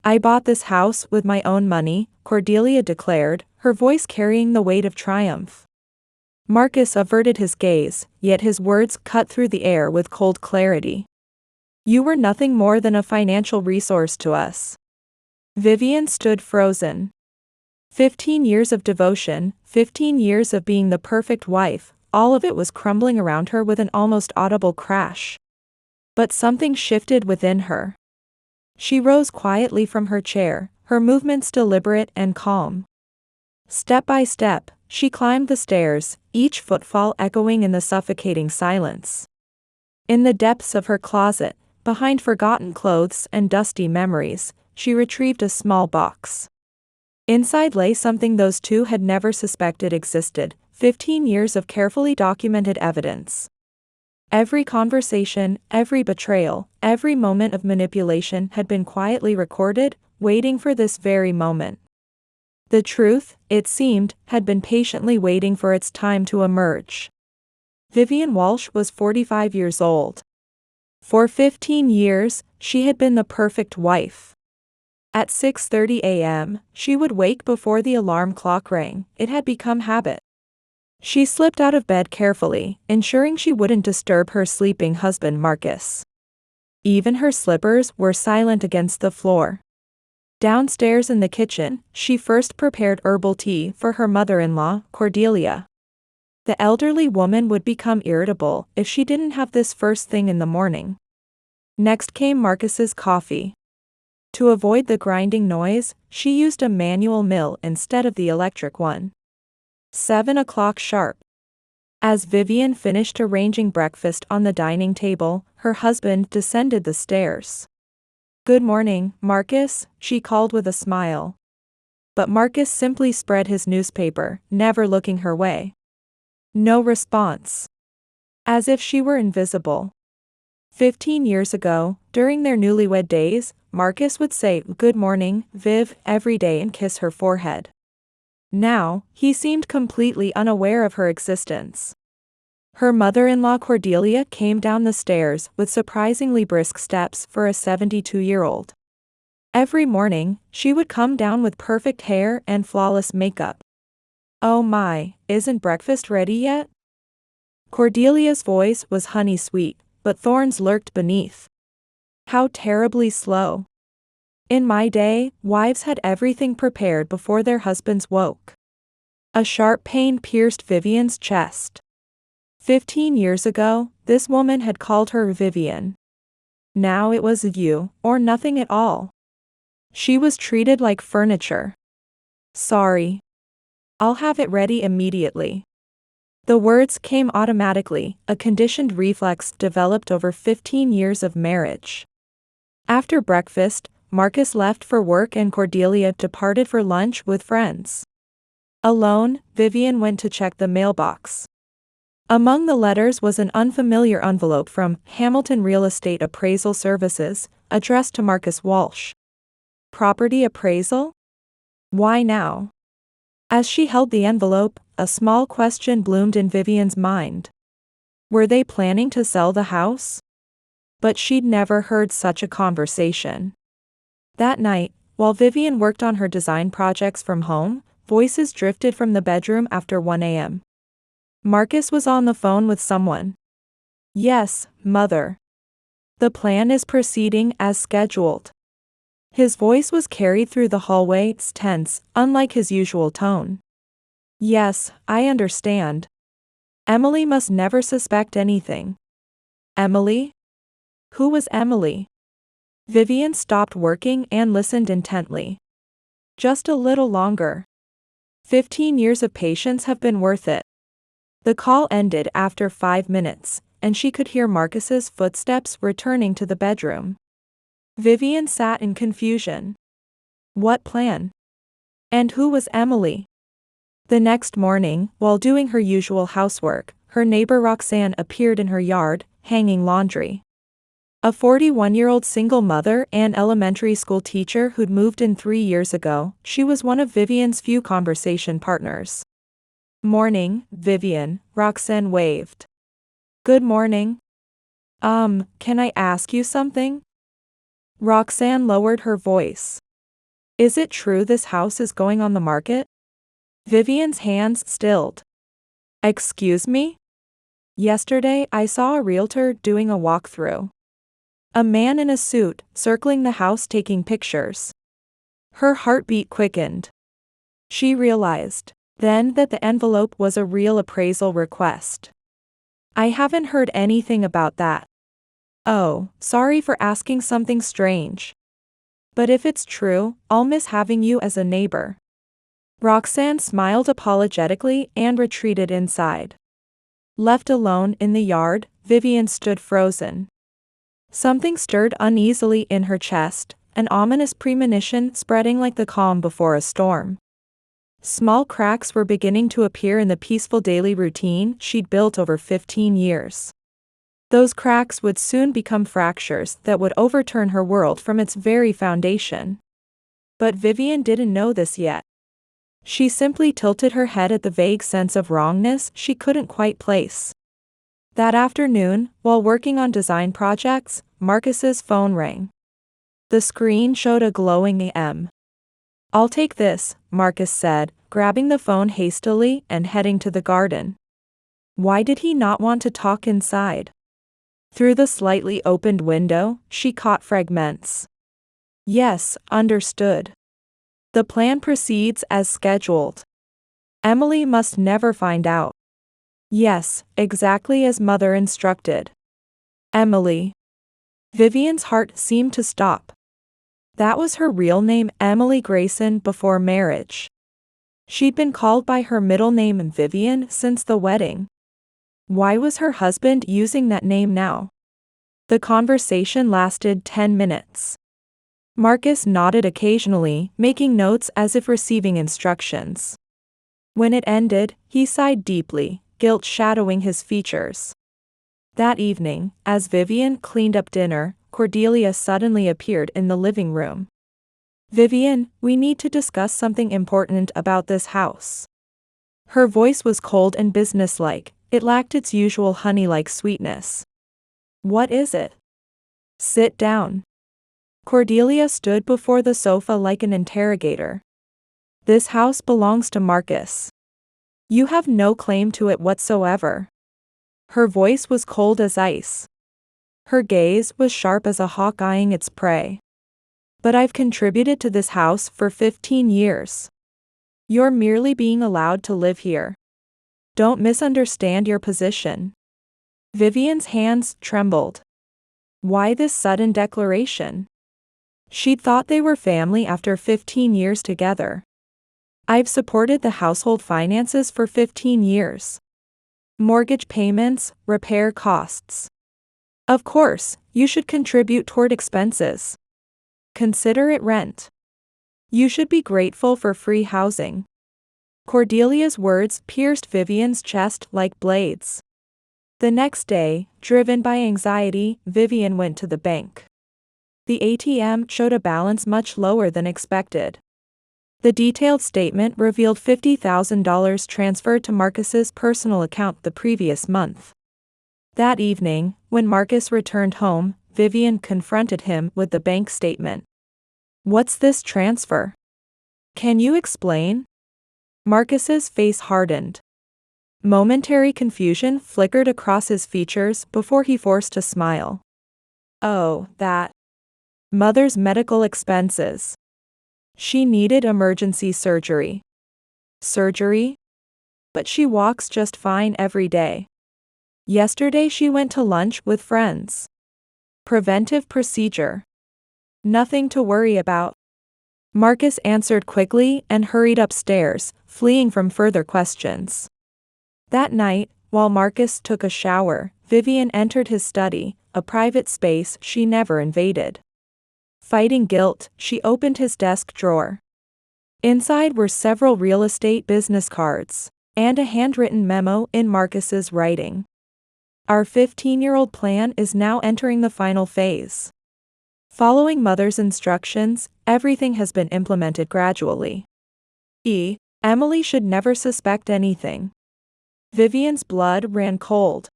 I bought this house with my own money, Cordelia declared, her voice carrying the weight of triumph. Marcus averted his gaze, yet his words cut through the air with cold clarity. You were nothing more than a financial resource to us. Vivian stood frozen. 15 years of devotion, 15 years of being the perfect wife, all of it was crumbling around her with an almost audible crash. But something shifted within her. She rose quietly from her chair, her movements deliberate and calm. Step by step, she climbed the stairs, each footfall echoing in the suffocating silence. In the depths of her closet, behind forgotten clothes and dusty memories, she retrieved a small box. Inside lay something those two had never suspected existed, 15 years of carefully documented evidence. Every conversation, every betrayal, every moment of manipulation had been quietly recorded, waiting for this very moment. The truth, it seemed, had been patiently waiting for its time to emerge. Vivian Walsh was 45 years old. For 15 years, she had been the perfect wife. At 6:30 a.m., she would wake before the alarm clock rang. It had become habit. She slipped out of bed carefully, ensuring she wouldn't disturb her sleeping husband Marcus. Even her slippers were silent against the floor. Downstairs in the kitchen, she first prepared herbal tea for her mother-in-law, Cordelia. The elderly woman would become irritable if she didn't have this first thing in the morning. Next came Marcus's coffee. To avoid the grinding noise, she used a manual mill instead of the electric one. 7 o'clock sharp. As Vivian finished arranging breakfast on the dining table, her husband descended the stairs. "Good morning, Marcus," she called with a smile. But Marcus simply spread his newspaper, never looking her way. No response. As if she were invisible. 15 years ago, during their newlywed days, Marcus would say, "Good morning, Viv," every day and kiss her forehead. Now, he seemed completely unaware of her existence. Her mother-in-law Cordelia came down the stairs with surprisingly brisk steps for a 72-year-old. Every morning, she would come down with perfect hair and flawless makeup. "Oh my, isn't breakfast ready yet?" Cordelia's voice was honey-sweet, but thorns lurked beneath. How terribly slow. In my day, wives had everything prepared before their husbands woke. A sharp pain pierced Vivian's chest. 15 years ago, this woman had called her Vivian. Now it was you, or nothing at all. She was treated like furniture. "Sorry. I'll have it ready immediately." The words came automatically, a conditioned reflex developed over 15 years of marriage. After breakfast, Marcus left for work and Cordelia departed for lunch with friends. Alone, Vivian went to check the mailbox. Among the letters was an unfamiliar envelope from Hamilton Real Estate Appraisal Services, addressed to Marcus Walsh. Property appraisal? Why now? As she held the envelope, a small question bloomed in Vivian's mind. Were they planning to sell the house? But she'd never heard such a conversation. That night, while Vivian worked on her design projects from home, voices drifted from the bedroom after 1 a.m. Marcus was on the phone with someone. "Yes, Mother. The plan is proceeding as scheduled." His voice was carried through the hallway, tense, unlike his usual tone. "Yes, I understand. Emily must never suspect anything." Emily? Who was Emily? Vivian stopped working and listened intently. Just a little longer. 15 years of patience have been worth it. The call ended after 5 minutes, and she could hear Marcus's footsteps returning to the bedroom. Vivian sat in confusion. What plan? And who was Emily? The next morning, while doing her usual housework, her neighbor Roxanne appeared in her yard, hanging laundry. A 41-year-old single mother and elementary school teacher who'd moved in 3 years ago, she was one of Vivian's few conversation partners. "Morning, Vivian," Roxanne waved. "Good morning. Can I ask you something?" Roxanne lowered her voice. Is it true this house is going on the market? Vivian's hands stilled. Excuse me? Yesterday I saw a realtor doing a walkthrough. A man in a suit, circling the house taking pictures. Her heartbeat quickened. She realized, then, that the envelope was a real appraisal request. I haven't heard anything about that. Oh, sorry for asking something strange. But if it's true, I'll miss having you as a neighbor. Roxanne smiled apologetically and retreated inside. Left alone in the yard, Vivian stood frozen. Something stirred uneasily in her chest, an ominous premonition spreading like the calm before a storm. Small cracks were beginning to appear in the peaceful daily routine she'd built over 15 years. Those cracks would soon become fractures that would overturn her world from its very foundation. But Vivian didn't know this yet. She simply tilted her head at the vague sense of wrongness she couldn't quite place. That afternoon, while working on design projects, Marcus's phone rang. The screen showed a glowing M. I'll take this, Marcus said, grabbing the phone hastily and heading to the garden. Why did he not want to talk inside? Through the slightly opened window, she caught fragments. Yes, understood. The plan proceeds as scheduled. Emily must never find out. Yes, exactly as Mother instructed. Emily. Vivian's heart seemed to stop. That was her real name, Emily Grayson, before marriage. She'd been called by her middle name Vivian since the wedding. Why was her husband using that name now? The conversation lasted 10 minutes. Marcus nodded occasionally, making notes as if receiving instructions. When it ended, he sighed deeply, guilt shadowing his features. That evening, as Vivian cleaned up dinner, Cordelia suddenly appeared in the living room. Vivian, we need to discuss something important about this house. Her voice was cold and businesslike, it lacked its usual honey-like sweetness. What is it? Sit down. Cordelia stood before the sofa like an interrogator. This house belongs to Marcus. You have no claim to it whatsoever. Her voice was cold as ice. Her gaze was sharp as a hawk eyeing its prey. But I've contributed to this house for 15 years. You're merely being allowed to live here. Don't misunderstand your position. Vivian's hands trembled. Why this sudden declaration? She'd thought they were family after 15 years together. I've supported the household finances for 15 years. Mortgage payments, repair costs. Of course, you should contribute toward expenses. Consider it rent. You should be grateful for free housing. Cordelia's words pierced Vivian's chest like blades. The next day, driven by anxiety, Vivian went to the bank. The ATM showed a balance much lower than expected. The detailed statement revealed $50,000 transferred to Marcus's personal account the previous month. That evening, when Marcus returned home, Vivian confronted him with the bank statement. What's this transfer? Can you explain? Marcus's face hardened. Momentary confusion flickered across his features before he forced a smile. Oh, that. Mother's medical expenses. She needed emergency surgery. Surgery? But she walks just fine every day. Yesterday she went to lunch with friends. Preventive procedure. Nothing to worry about. Marcus answered quickly and hurried upstairs, fleeing from further questions. That night, while Marcus took a shower, Vivian entered his study, a private space she never invaded. Fighting guilt, she opened his desk drawer. Inside were several real estate business cards, and a handwritten memo in Marcus's writing. Our 15-year-old plan is now entering the final phase. Following Mother's instructions, everything has been implemented gradually. Emily should never suspect anything. Vivian's blood ran cold.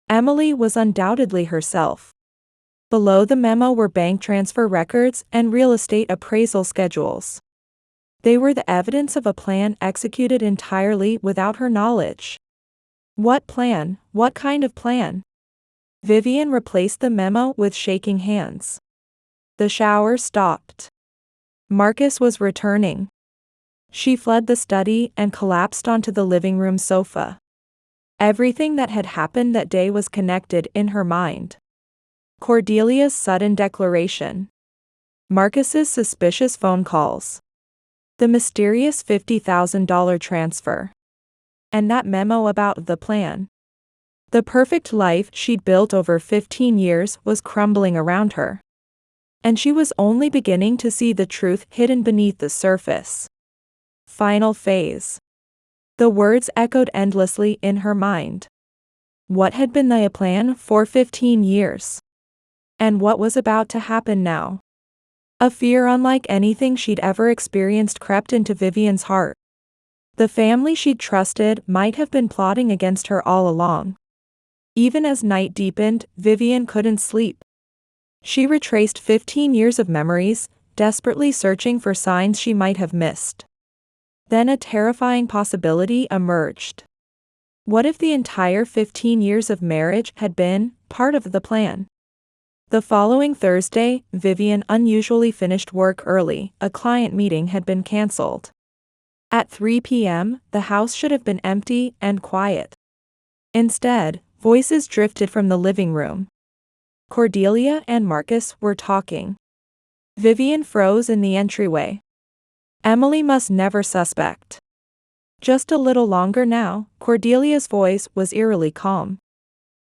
Emily was undoubtedly herself. Below the memo were bank transfer records and real estate appraisal schedules. They were the evidence of a plan executed entirely without her knowledge. What plan? What kind of plan? Vivian replaced the memo with shaking hands. The shower stopped. Marcus was returning. She fled the study and collapsed onto the living room sofa. Everything that had happened that day was connected in her mind. Cordelia's sudden declaration. Marcus's suspicious phone calls. The mysterious $50,000 transfer. And that memo about the plan. The perfect life she'd built over 15 years was crumbling around her. And she was only beginning to see the truth hidden beneath the surface. Final phase. The words echoed endlessly in her mind. What had been the plan for 15 years? And what was about to happen now? A fear unlike anything she'd ever experienced crept into Vivian's heart. The family she'd trusted might have been plotting against her all along. Even as night deepened, Vivian couldn't sleep. She retraced 15 years of memories, desperately searching for signs she might have missed. Then a terrifying possibility emerged. What if the entire 15 years of marriage had been part of the plan? The following Thursday, Vivian unusually finished work early. A client meeting had been cancelled. At 3 p.m., the house should have been empty and quiet. Instead, voices drifted from the living room. Cordelia and Marcus were talking. Vivian froze in the entryway. Emily must never suspect. Just a little longer now, Cordelia's voice was eerily calm.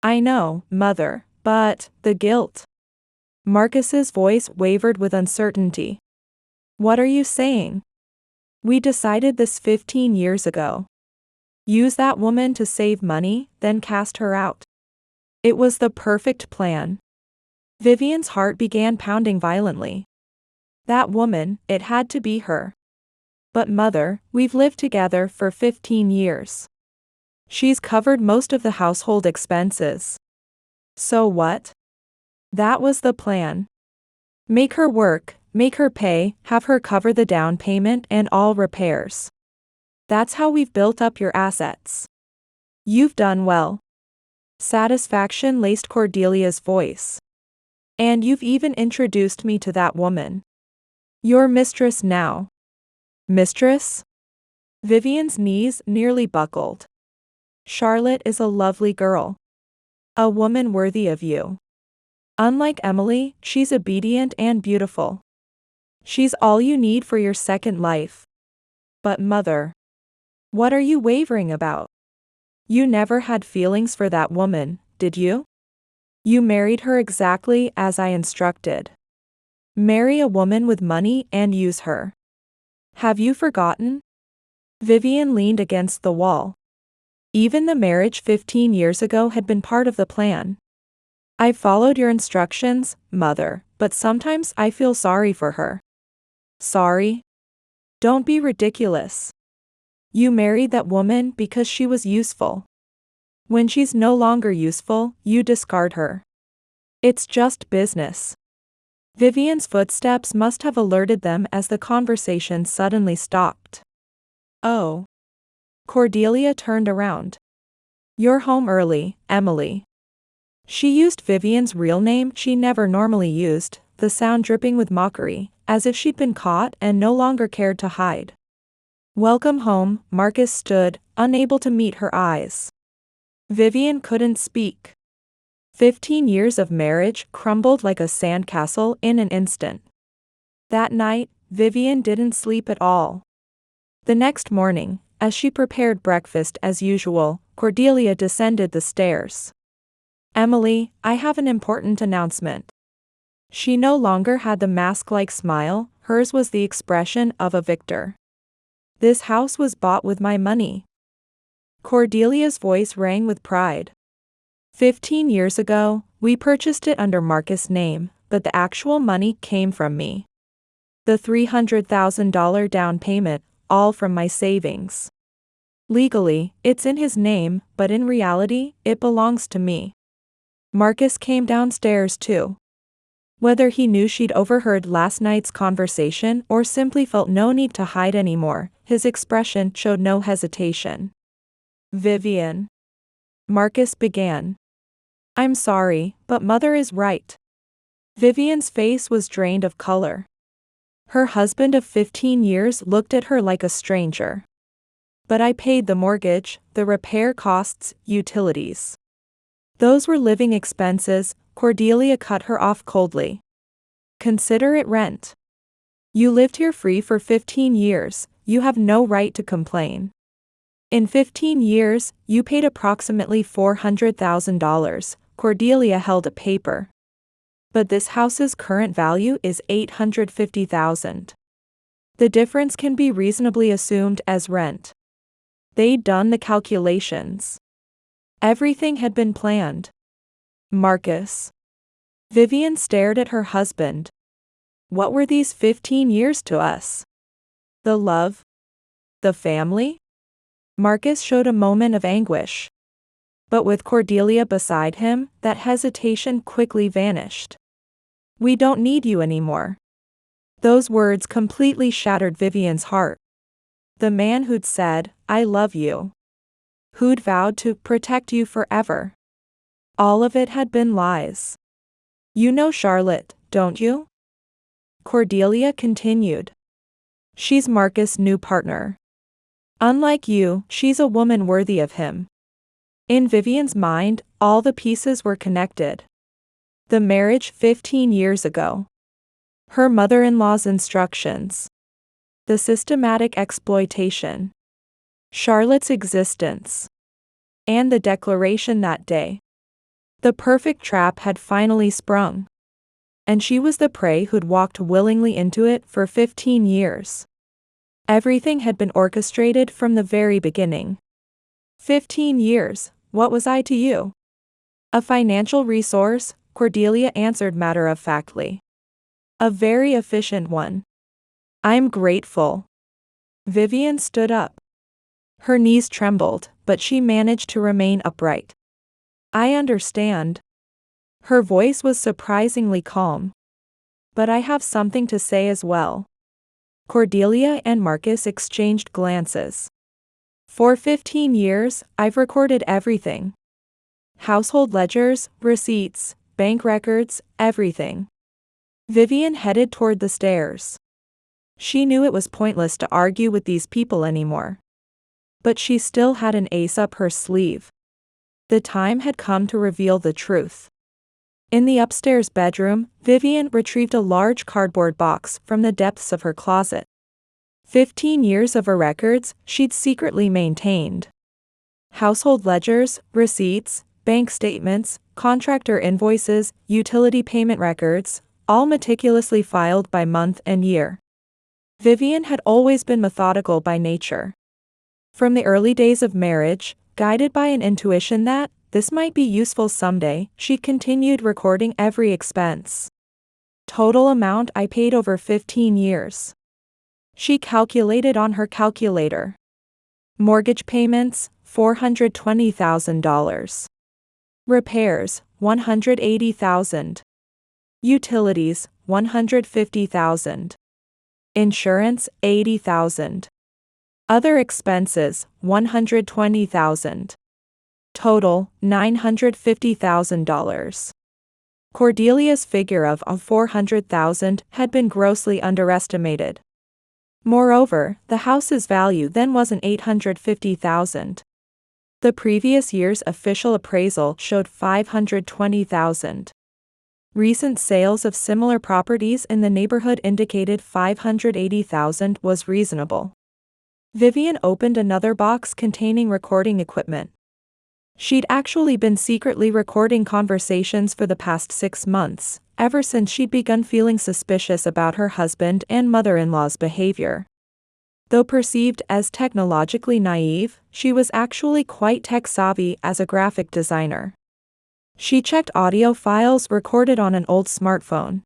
I know, Mother, but the guilt. Marcus's voice wavered with uncertainty. What are you saying? We decided this 15 years ago. Use that woman to save money, then cast her out. It was the perfect plan. Vivian's heart began pounding violently. That woman, it had to be her. But Mother, we've lived together for 15 years. She's covered most of the household expenses. So what? That was the plan. Make her work, make her pay, have her cover the down payment and all repairs. That's how we've built up your assets. You've done well. Satisfaction laced Cordelia's voice. And you've even introduced me to that woman. Your mistress now. Mistress? Vivian's knees nearly buckled. Charlotte is a lovely girl. A woman worthy of you. Unlike Emily, she's obedient and beautiful. She's all you need for your second life. But Mother, what are you wavering about? You never had feelings for that woman, did you? You married her exactly as I instructed. Marry a woman with money and use her. Have you forgotten? Vivian leaned against the wall. Even the marriage 15 years ago had been part of the plan. I followed your instructions, Mother, but sometimes I feel sorry for her. Sorry? Don't be ridiculous. You married that woman because she was useful. When she's no longer useful, you discard her. It's just business. Vivian's footsteps must have alerted them as the conversation suddenly stopped. Oh. Cordelia turned around. You're home early, Emily. She used Vivian's real name she never normally used, the sound dripping with mockery, as if she'd been caught and no longer cared to hide. Welcome home, Marcus stood, unable to meet her eyes. Vivian couldn't speak. 15 years of marriage crumbled like a sandcastle in an instant. That night, Vivian didn't sleep at all. The next morning, as she prepared breakfast as usual, Cordelia descended the stairs. Emily, I have an important announcement. She no longer had the mask-like smile, hers was the expression of a victor. This house was bought with my money. Cordelia's voice rang with pride. 15 years ago, we purchased it under Marcus' name, but the actual money came from me. The $300,000 down payment, all from my savings. Legally, it's in his name, but in reality, it belongs to me. Marcus came downstairs too. Whether he knew she'd overheard last night's conversation or simply felt no need to hide anymore, his expression showed no hesitation. "Vivian," Marcus began. "I'm sorry, but Mother is right." Vivian's face was drained of color. Her husband of 15 years looked at her like a stranger. "But I paid the mortgage, the repair costs, utilities. Those were living expenses." Cordelia cut her off coldly. "Consider it rent. You lived here free for 15 years, you have no right to complain. In 15 years, you paid approximately $400,000, Cordelia held a paper. But this house's current value is $850,000. The difference can be reasonably assumed as rent." They'd done the calculations. Everything had been planned. "Marcus." Vivian stared at her husband. What were these 15 years to us? The love? The family? Marcus showed a moment of anguish. But with Cordelia beside him, that hesitation quickly vanished. "We don't need you anymore." Those words completely shattered Vivian's heart. The man who'd said, "I love you," who'd vowed to protect you forever. All of it had been lies. "You know Charlotte, don't you?" Cordelia continued. "She's Marcus' new partner. Unlike you, she's a woman worthy of him." In Vivian's mind, all the pieces were connected. The marriage 15 years ago. Her mother-in-law's instructions. The systematic exploitation. Charlotte's existence. And the declaration that day. The perfect trap had finally sprung. And she was the prey who'd walked willingly into it for 15 years. Everything had been orchestrated from the very beginning. 15 years, what was I to you? A financial resource, Cordelia answered matter-of-factly. A very efficient one. I'm grateful. Vivian stood up. Her knees trembled, but she managed to remain upright. I understand. Her voice was surprisingly calm. But I have something to say as well. Cordelia and Marcus exchanged glances. For 15 years, I've recorded everything. Household ledgers, receipts, bank records, everything. Vivian headed toward the stairs. She knew it was pointless to argue with these people anymore. But she still had an ace up her sleeve. The time had come to reveal the truth. In the upstairs bedroom, Vivian retrieved a large cardboard box from the depths of her closet. 15 years of her records she'd secretly maintained. Household ledgers, receipts, bank statements, contractor invoices, utility payment records, all meticulously filed by month and year. Vivian had always been methodical by nature. From the early days of marriage, guided by an intuition that this might be useful someday, she continued recording every expense. Total amount I paid over 15 years. She calculated on her calculator. Mortgage payments, $420,000. Repairs, $180,000. Utilities, $150,000. Insurance, $80,000. Other expenses, $120,000. Total, $950,000. Cordelia's figure of $400,000 had been grossly underestimated. Moreover, the house's value then wasn't $850,000. The previous year's official appraisal showed $520,000. Recent sales of similar properties in the neighborhood indicated $580,000 was reasonable. Vivian opened another box containing recording equipment. She'd actually been secretly recording conversations for the past 6 months, ever since she'd begun feeling suspicious about her husband and mother-in-law's behavior. Though perceived as technologically naive, she was actually quite tech-savvy as a graphic designer. She checked audio files recorded on an old smartphone.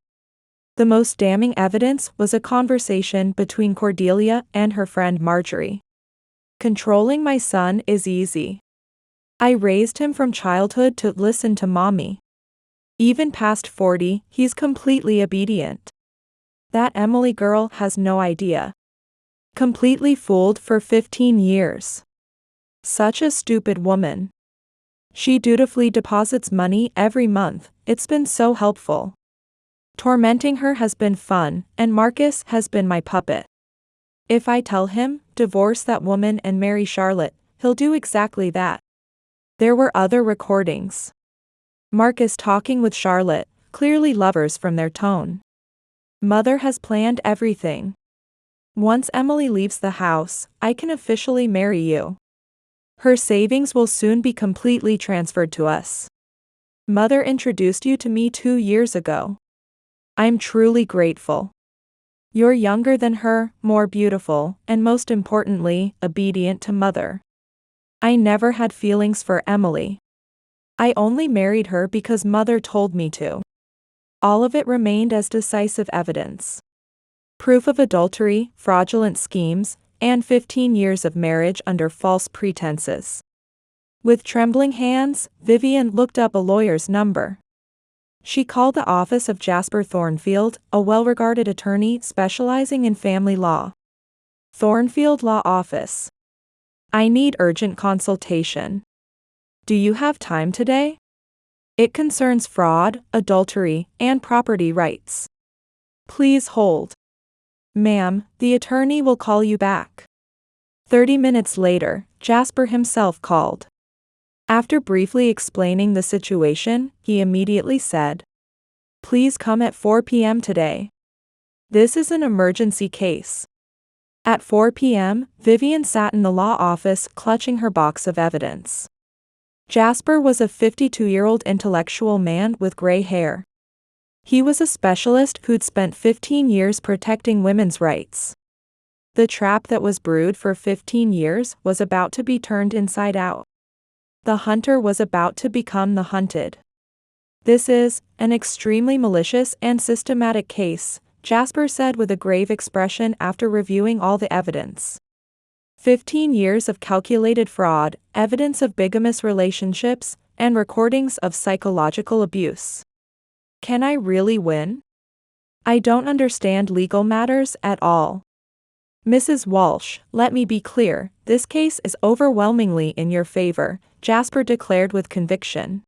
The most damning evidence was a conversation between Cordelia and her friend Marjorie. "Controlling my son is easy. I raised him from childhood to listen to mommy. Even past 40, he's completely obedient. That Emily girl has no idea. Completely fooled for 15 years. Such a stupid woman. She dutifully deposits money every month, it's been so helpful. Tormenting her has been fun, and Marcus has been my puppet. If I tell him, divorce that woman and marry Charlotte, he'll do exactly that. There were other recordings. Marcus talking with Charlotte, clearly lovers from their tone. Mother has planned everything. Once Emily leaves the house, I can officially marry you. Her savings will soon be completely transferred to us. Mother introduced you to me 2 years ago. I'm truly grateful. You're younger than her, more beautiful, and most importantly, obedient to Mother. I never had feelings for Emily. I only married her because Mother told me to. All of it remained as decisive evidence. Proof of adultery, fraudulent schemes, and 15 years of marriage under false pretenses. With trembling hands, Vivian looked up a lawyer's number. She called the office of Jasper Thornfield, a well-regarded attorney specializing in family law. Thornfield Law Office. I need urgent consultation. Do you have time today? It concerns fraud, adultery, and property rights. Please hold. Ma'am, the attorney will call you back. 30 minutes later, Jasper himself called. After briefly explaining the situation, he immediately said, "Please come at 4 p.m. today. This is an emergency case." At 4 p.m., Vivian sat in the law office clutching her box of evidence. Jasper was a 52-year-old intellectual man with gray hair. He was a specialist who'd spent 15 years protecting women's rights. The trap that was brewed for 15 years was about to be turned inside out. The hunter was about to become the hunted. "This is an extremely malicious and systematic case," Jasper said with a grave expression after reviewing all the evidence. 15 years of calculated fraud, evidence of bigamous relationships, and recordings of psychological abuse. Can I really win? I don't understand legal matters at all. Mrs. Walsh, let me be clear, this case is overwhelmingly in your favor, Jasper declared with conviction.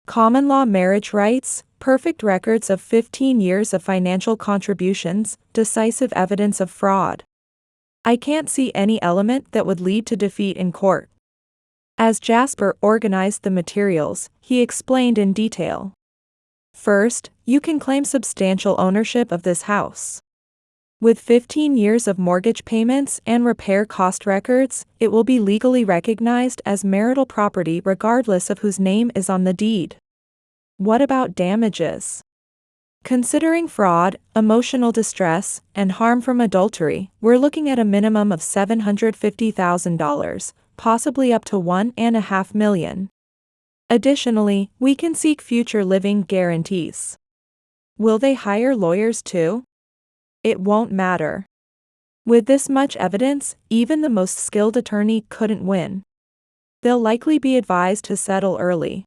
Common law marriage rights, perfect records of 15 years of financial contributions, decisive evidence of fraud. I can't see any element that would lead to defeat in court. As Jasper organized the materials, he explained in detail. First, you can claim substantial ownership of this house. With 15 years of mortgage payments and repair cost records, it will be legally recognized as marital property regardless of whose name is on the deed. What about damages? Considering fraud, emotional distress, and harm from adultery, we're looking at a minimum of $750,000, possibly up to $1.5 million. Additionally, we can seek future living guarantees. Will they hire lawyers too? It won't matter. With this much evidence, even the most skilled attorney couldn't win. They'll likely be advised to settle early.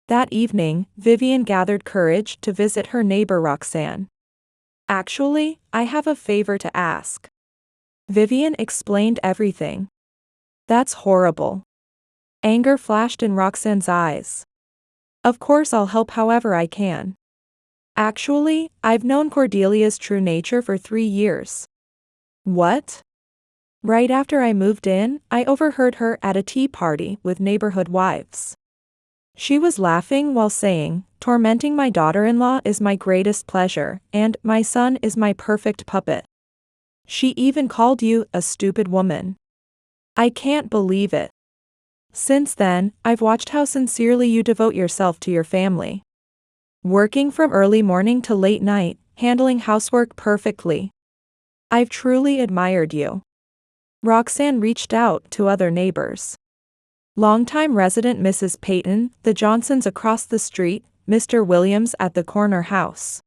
That evening, Vivian gathered courage to visit her neighbor Roxanne. Actually, I have a favor to ask. Vivian explained everything. That's horrible. Anger flashed in Roxanne's eyes. Of course I'll help however I can. Actually, I've known Cordelia's true nature for 3 years. What? Right after I moved in, I overheard her at a tea party with neighborhood wives. She was laughing while saying, "Tormenting my daughter-in-law is my greatest pleasure, and my son is my perfect puppet." She even called you a stupid woman. I can't believe it. Since then, I've watched how sincerely you devote yourself to your family. Working from early morning to late night, handling housework perfectly. I've truly admired you. Roxanne reached out to other neighbors. Longtime resident Mrs. Peyton, the Johnsons across the street, Mr. Williams at the corner house.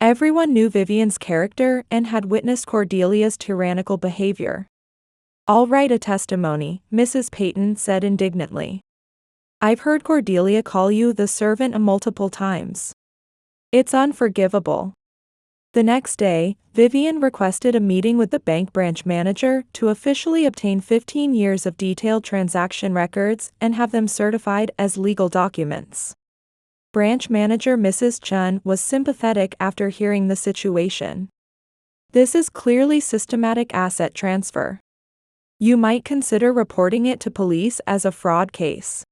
Everyone knew Vivian's character and had witnessed Cordelia's tyrannical behavior. "I'll write a testimony," Mrs. Peyton said indignantly. I've heard Cordelia call you the servant multiple times. It's unforgivable. The next day, Vivian requested a meeting with the bank branch manager to officially obtain 15 years of detailed transaction records and have them certified as legal documents. Branch manager Mrs. Chun was sympathetic after hearing the situation. This is clearly systematic asset transfer. You might consider reporting it to police as a fraud case.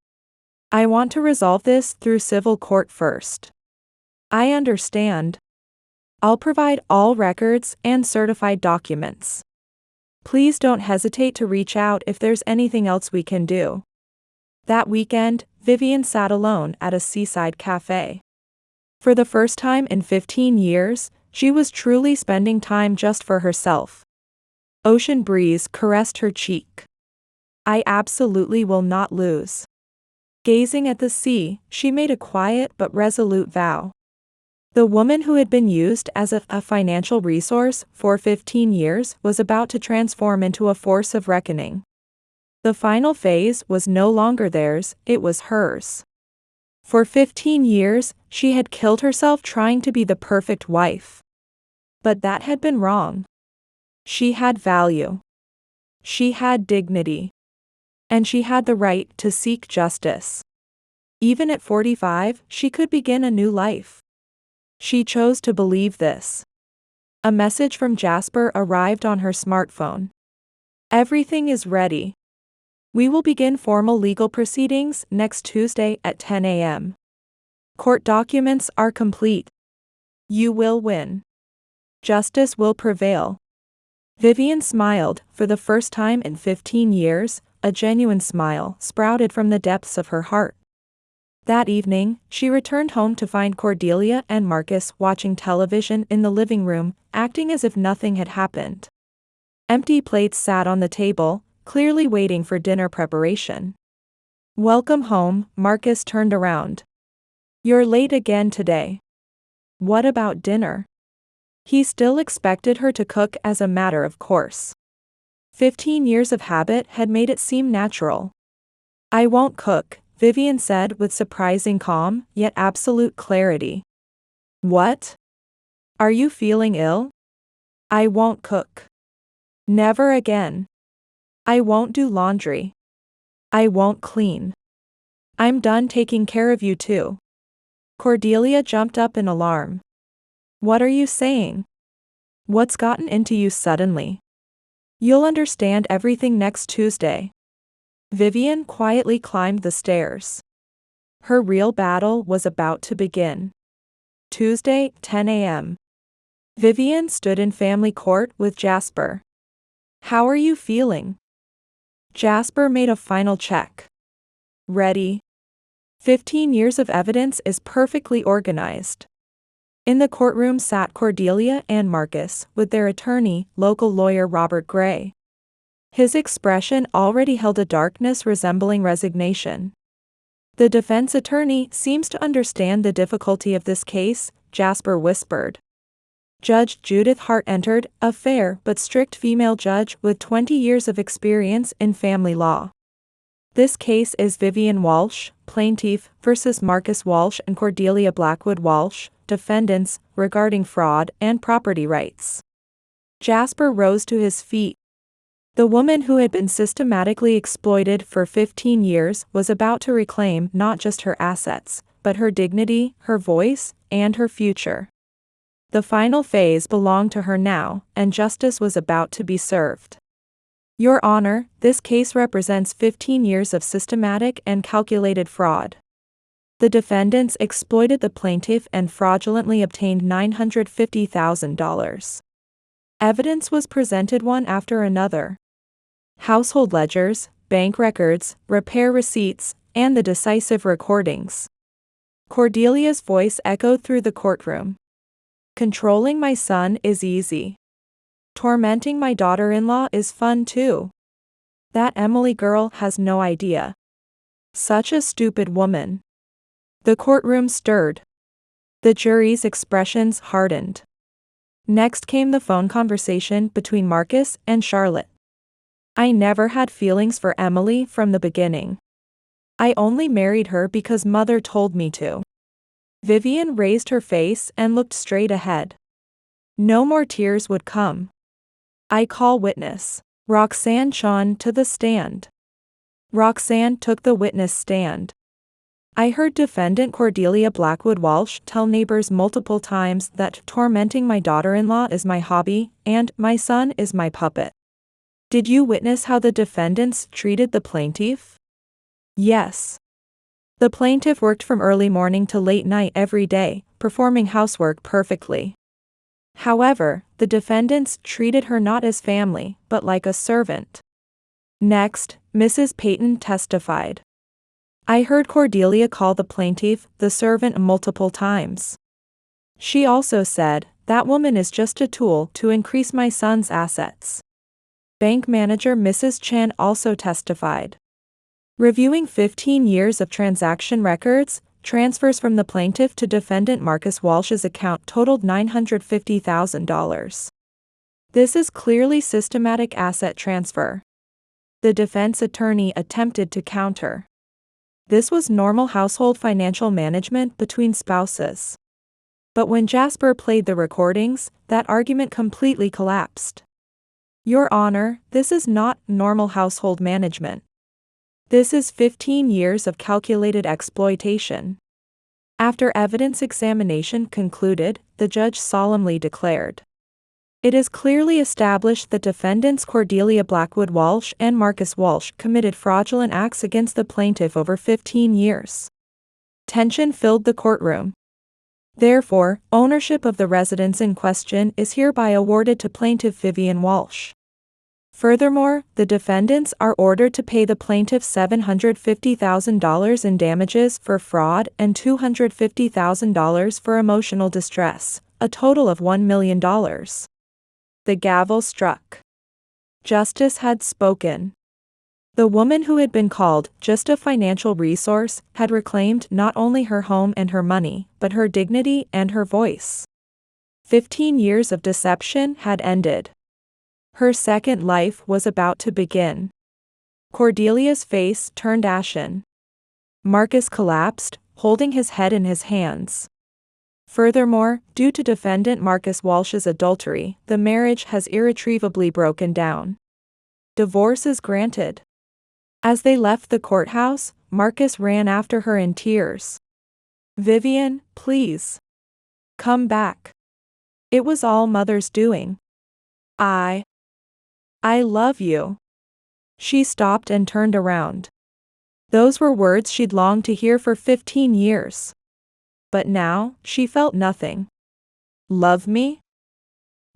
I want to resolve this through civil court first. I understand. I'll provide all records and certified documents. Please don't hesitate to reach out if there's anything else we can do. That weekend, Vivian sat alone at a seaside cafe. For the first time in 15 years, she was truly spending time just for herself. Ocean breeze caressed her cheek. I absolutely will not lose. Gazing at the sea, she made a quiet but resolute vow. The woman who had been used as a financial resource for 15 years was about to transform into a force of reckoning. The final phase was no longer theirs, it was hers. For 15 years, she had killed herself trying to be the perfect wife. But that had been wrong. She had value. She had dignity. And she had the right to seek justice. Even at 45, she could begin a new life. She chose to believe this. A message from Jasper arrived on her smartphone. Everything is ready. We will begin formal legal proceedings next Tuesday at 10 a.m. Court documents are complete. You will win. Justice will prevail. Vivian smiled. For the first time in 15 years, a genuine smile sprouted from the depths of her heart. That evening, she returned home to find Cordelia and Marcus watching television in the living room, acting as if nothing had happened. Empty plates sat on the table, clearly waiting for dinner preparation. Welcome home, Marcus turned around. You're late again today. What about dinner? He still expected her to cook as a matter of course. 15 years of habit had made it seem natural. I won't cook, Vivian said with surprising calm, yet absolute clarity. What? Are you feeling ill? I won't cook. Never again. I won't do laundry. I won't clean. I'm done taking care of you too. Cordelia jumped up in alarm. What are you saying? What's gotten into you suddenly? You'll understand everything next Tuesday. Vivian quietly climbed the stairs. Her real battle was about to begin. Tuesday, 10 a.m. Vivian stood in family court with Jasper. How are you feeling? Jasper made a final check. Ready. 15 years of evidence is perfectly organized. In the courtroom sat Cordelia and Marcus, with their attorney, local lawyer Robert Gray. His expression already held a darkness resembling resignation. The defense attorney seems to understand the difficulty of this case, Jasper whispered. Judge Judith Hart entered, a fair but strict female judge with 20 years of experience in family law. This case is Vivian Walsh, plaintiff, versus Marcus Walsh and Cordelia Blackwood Walsh, defendants, regarding fraud and property rights. Jasper rose to his feet. The woman who had been systematically exploited for 15 years was about to reclaim not just her assets, but her dignity, her voice, and her future. The final phase belonged to her now, and justice was about to be served. Your Honor, this case represents 15 years of systematic and calculated fraud. The defendants exploited the plaintiff and fraudulently obtained $950,000. Evidence was presented one after another. Household ledgers, bank records, repair receipts, and the decisive recordings. Cordelia's voice echoed through the courtroom. Controlling my son is easy. Tormenting my daughter-in-law is fun too. That Emily girl has no idea. Such a stupid woman. The courtroom stirred. The jury's expressions hardened. Next came the phone conversation between Marcus and Charlotte. I never had feelings for Emily from the beginning. I only married her because mother told me to. Vivian raised her face and looked straight ahead. No more tears would come. I call witness Roxanne Sean to the stand. Roxanne took the witness stand. I heard defendant Cordelia Blackwood Walsh tell neighbors multiple times that tormenting my daughter-in-law is my hobby and my son is my puppet. Did you witness how the defendants treated the plaintiff? Yes. The plaintiff worked from early morning to late night every day, performing housework perfectly. However, the defendants treated her not as family, but like a servant. Next, Mrs. Payton testified. I heard Cordelia call the plaintiff the servant multiple times. She also said, "That woman is just a tool to increase my son's assets." Bank manager Mrs. Chan also testified. Reviewing 15 years of transaction records, transfers from the plaintiff to defendant Marcus Walsh's account totaled $950,000. This is clearly systematic asset transfer. The defense attorney attempted to counter. This was normal household financial management between spouses. But when Jasper played the recordings, that argument completely collapsed. Your Honor, this is not normal household management. This is 15 years of calculated exploitation. After evidence examination concluded, the judge solemnly declared. It is clearly established that defendants Cordelia Blackwood Walsh and Marcus Walsh committed fraudulent acts against the plaintiff over 15 years. Tension filled the courtroom. Therefore, ownership of the residence in question is hereby awarded to plaintiff Vivian Walsh. Furthermore, the defendants are ordered to pay the plaintiff $750,000 in damages for fraud and $250,000 for emotional distress, a total of $1 million. The gavel struck. Justice had spoken. The woman who had been called just a financial resource had reclaimed not only her home and her money, but her dignity and her voice. 15 years of deception had ended. Her second life was about to begin. Cordelia's face turned ashen. Marcus collapsed, holding his head in his hands. Furthermore, due to defendant Marcus Walsh's adultery, the marriage has irretrievably broken down. Divorce is granted. As they left the courthouse, Marcus ran after her in tears. Vivian, please. Come back. It was all Mother's doing. I love you. She stopped and turned around. Those were words she'd longed to hear for 15 years. But now, she felt nothing. Love me?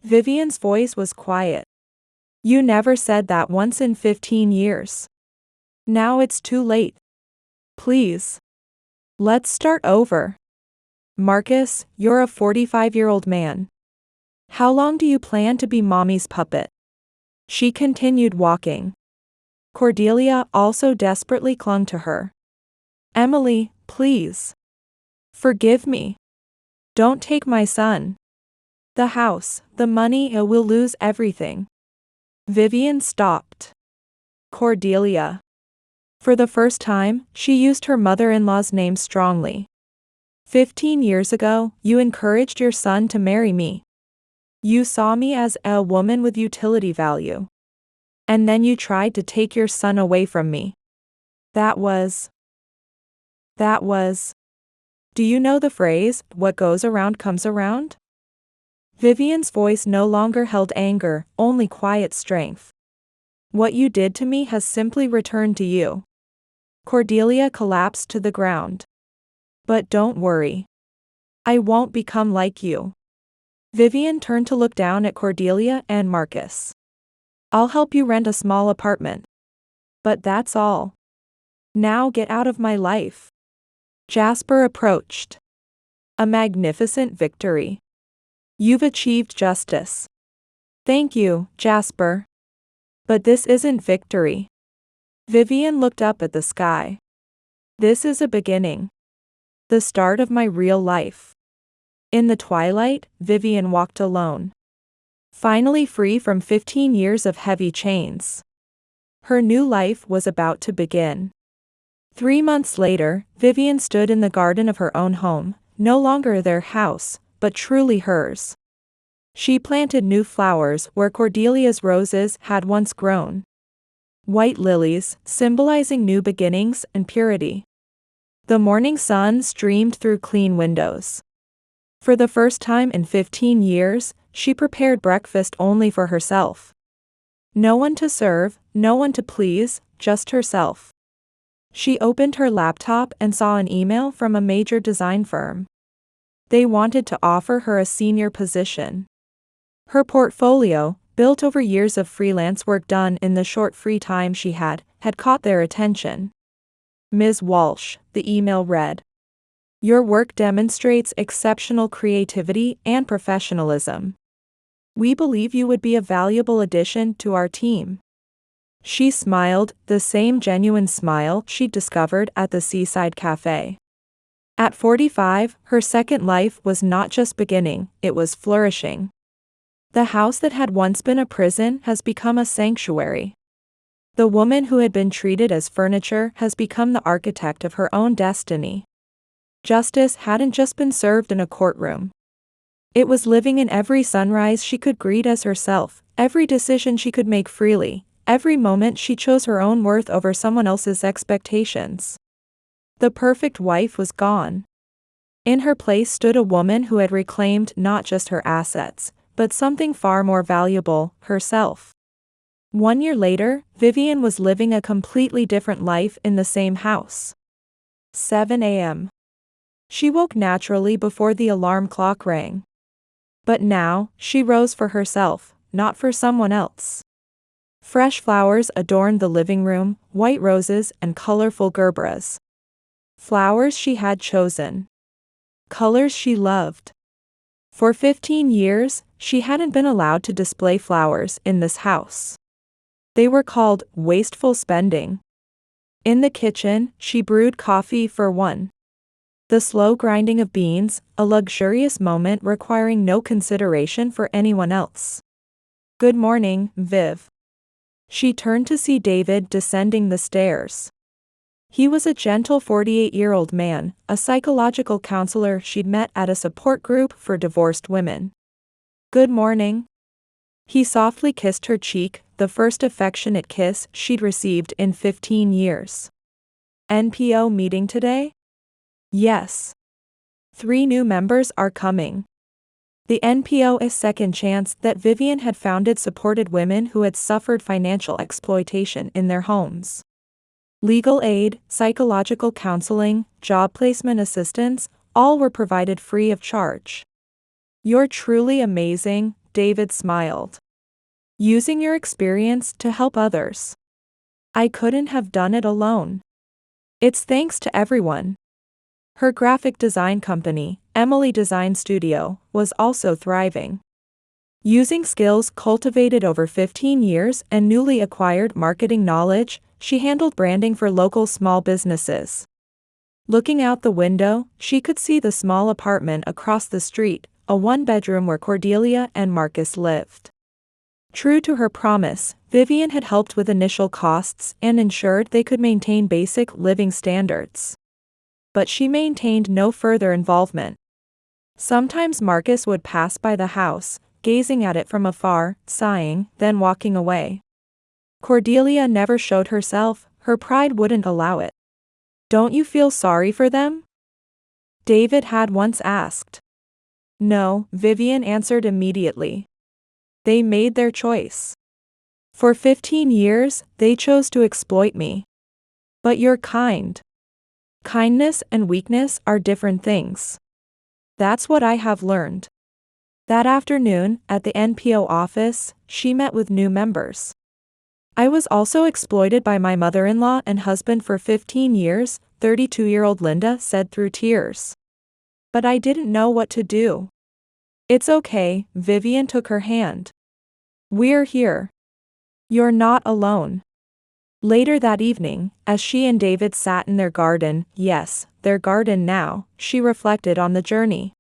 Vivian's voice was quiet. You never said that once in 15 years. Now it's too late. Please. Let's start over. Marcus, you're a 45-year-old man. How long do you plan to be Mommy's puppet? She continued walking. Cordelia also desperately clung to her. Emily, please. Forgive me. Don't take my son. The house, the money, we'll lose everything. Vivian stopped. Cordelia. For the first time, she used her mother-in-law's name strongly. 15 years ago, you encouraged your son to marry me. You saw me as a woman with utility value. And then you tried to take your son away from me. That was. Do you know the phrase, what goes around comes around? Vivian's voice no longer held anger, only quiet strength. What you did to me has simply returned to you. Cordelia collapsed to the ground. But don't worry. I won't become like you. Vivian turned to look down at Cordelia and Marcus. I'll help you rent a small apartment. But that's all. Now get out of my life. Jasper approached. A magnificent victory. You've achieved justice. Thank you, Jasper. But this isn't victory. Vivian looked up at the sky. This is a beginning. The start of my real life. In the twilight, Vivian walked alone. Finally free from 15 years of heavy chains. Her new life was about to begin. 3 months later, Vivian stood in the garden of her own home, no longer their house, but truly hers. She planted new flowers where Cordelia's roses had once grown. White lilies, symbolizing new beginnings and purity. The morning sun streamed through clean windows. For the first time in 15 years, she prepared breakfast only for herself. No one to serve, no one to please, just herself. She opened her laptop and saw an email from a major design firm. They wanted to offer her a senior position. Her portfolio, built over years of freelance work done in the short free time she had caught their attention. Ms. Walsh, the email read. Your work demonstrates exceptional creativity and professionalism. We believe you would be a valuable addition to our team. She smiled, the same genuine smile she'd discovered at the seaside cafe. At 45, her second life was not just beginning, it was flourishing. The house that had once been a prison has become a sanctuary. The woman who had been treated as furniture has become the architect of her own destiny. Justice hadn't just been served in a courtroom. It was living in every sunrise she could greet as herself, every decision she could make freely, every moment she chose her own worth over someone else's expectations. The perfect wife was gone. In her place stood a woman who had reclaimed not just her assets, but something far more valuable, herself. 1 year later, Vivian was living a completely different life in the same house. 7 a.m. She woke naturally before the alarm clock rang. But now, she rose for herself, not for someone else. Fresh flowers adorned the living room, white roses and colorful gerberas. Flowers she had chosen. Colors she loved. For 15 years, she hadn't been allowed to display flowers in this house. They were called wasteful spending. In the kitchen, she brewed coffee for one. The slow grinding of beans, a luxurious moment requiring no consideration for anyone else. Good morning, Viv. She turned to see David descending the stairs. He was a gentle 48-year-old man, a psychological counselor she'd met at a support group for divorced women. Good morning. He softly kissed her cheek, the first affectionate kiss she'd received in 15 years. NPO meeting today? Yes. 3 new members are coming. The NPO's second chance that Vivian had founded supported women who had suffered financial exploitation in their homes. Legal aid, psychological counseling, job placement assistance, all were provided free of charge. You're truly amazing, David smiled. Using your experience to help others. I couldn't have done it alone. It's thanks to everyone. Her graphic design company, Emily Design Studio, was also thriving. Using skills cultivated over 15 years and newly acquired marketing knowledge, she handled branding for local small businesses. Looking out the window, she could see the small apartment across the street, a one-bedroom where Cordelia and Marcus lived. True to her promise, Vivian had helped with initial costs and ensured they could maintain basic living standards. But she maintained no further involvement. Sometimes Marcus would pass by the house, gazing at it from afar, sighing, then walking away. Cordelia never showed herself, her pride wouldn't allow it. Don't you feel sorry for them? David had once asked. No, Vivian answered immediately. They made their choice. For 15 years, they chose to exploit me. But you're kind. Kindness and weakness are different things. That's what I have learned. That afternoon, at the NPO office, she met with new members. I was also exploited by my mother-in-law and husband for 15 years, 32-year-old Linda said through tears. But I didn't know what to do. It's okay, Vivian took her hand. We're here. You're not alone. Later that evening, as she and David sat in their garden, yes, their garden now, she reflected on the journey.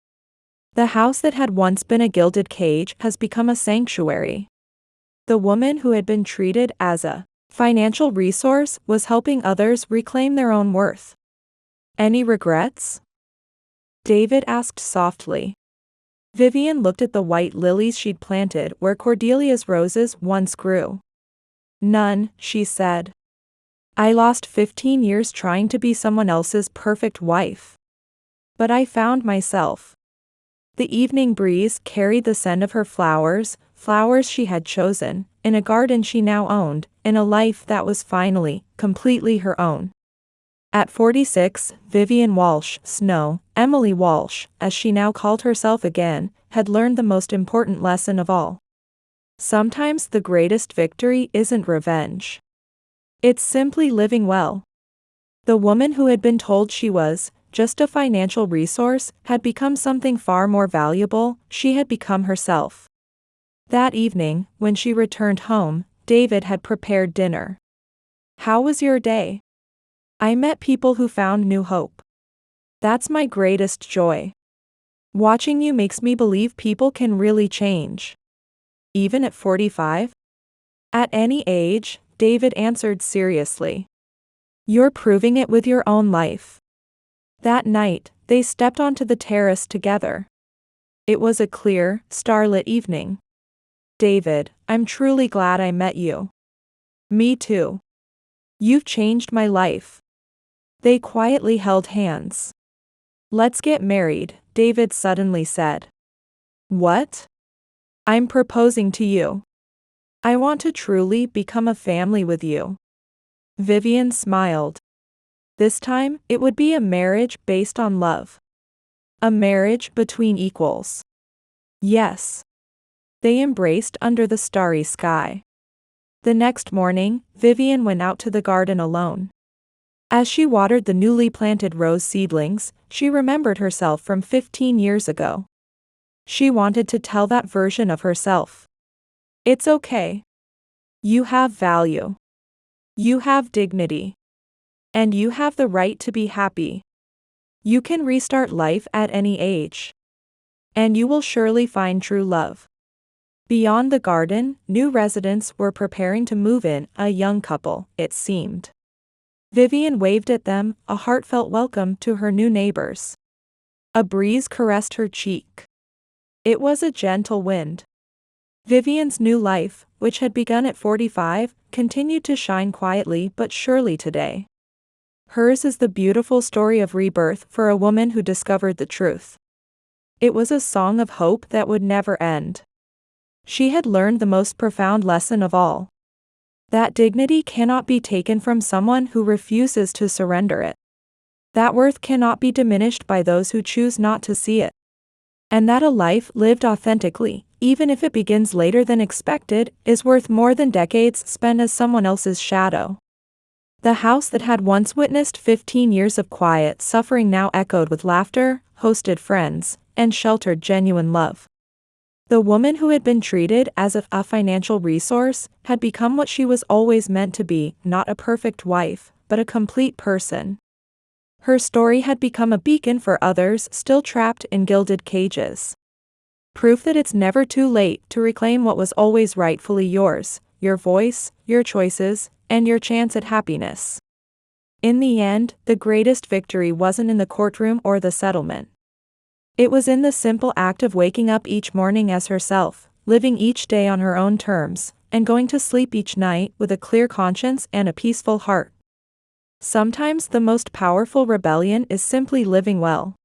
The house that had once been a gilded cage has become a sanctuary. The woman who had been treated as a Financial resource was helping others reclaim their own worth. Any regrets? David asked softly. Vivian looked at the white lilies she'd planted where Cordelia's roses once grew. None, she said. I lost 15 years trying to be someone else's perfect wife. But I found myself. The evening breeze carried the scent of her flowers, flowers she had chosen, in a garden she now owned, in a life that was finally, completely her own. At 46, Vivian Walsh, Snow, Emily Walsh, as she now called herself again, had learned the most important lesson of all. Sometimes the greatest victory isn't revenge. It's simply living well. The woman who had been told she was just a financial resource had become something far more valuable. She had become herself. That evening, when she returned home, David had prepared dinner. How was your day? I met people who found new hope. That's my greatest joy. Watching you makes me believe people can really change. Even at 45? At any age, David answered seriously. You're proving it with your own life. That night, they stepped onto the terrace together. It was a clear, starlit evening. David, I'm truly glad I met you. Me too. You've changed my life. They quietly held hands. Let's get married, David suddenly said. What? I'm proposing to you. I want to truly become a family with you. Vivian smiled. This time, it would be a marriage based on love. A marriage between equals. Yes. They embraced under the starry sky. The next morning, Vivian went out to the garden alone. As she watered the newly planted rose seedlings, she remembered herself from 15 years ago. She wanted to tell that version of herself. It's okay. You have value. You have dignity. And you have the right to be happy. You can restart life at any age. And you will surely find true love. Beyond the garden, new residents were preparing to move in, a young couple, it seemed. Vivian waved at them, a heartfelt welcome to her new neighbors. A breeze caressed her cheek. It was a gentle wind. Vivian's new life, which had begun at 45, continued to shine quietly but surely today. Hers is the beautiful story of rebirth for a woman who discovered the truth. It was a song of hope that would never end. She had learned the most profound lesson of all. That dignity cannot be taken from someone who refuses to surrender it. That worth cannot be diminished by those who choose not to see it. And that a life lived authentically, even if it begins later than expected, is worth more than decades spent as someone else's shadow. The house that had once witnessed 15 years of quiet suffering now echoed with laughter, hosted friends, and sheltered genuine love. The woman who had been treated as a financial resource had become what she was always meant to be, not a perfect wife, but a complete person. Her story had become a beacon for others still trapped in gilded cages. Proof that it's never too late to reclaim what was always rightfully yours, your voice, your choices, and your chance at happiness. In the end, the greatest victory wasn't in the courtroom or the settlement. It was in the simple act of waking up each morning as herself, living each day on her own terms, and going to sleep each night with a clear conscience and a peaceful heart. Sometimes the most powerful rebellion is simply living well.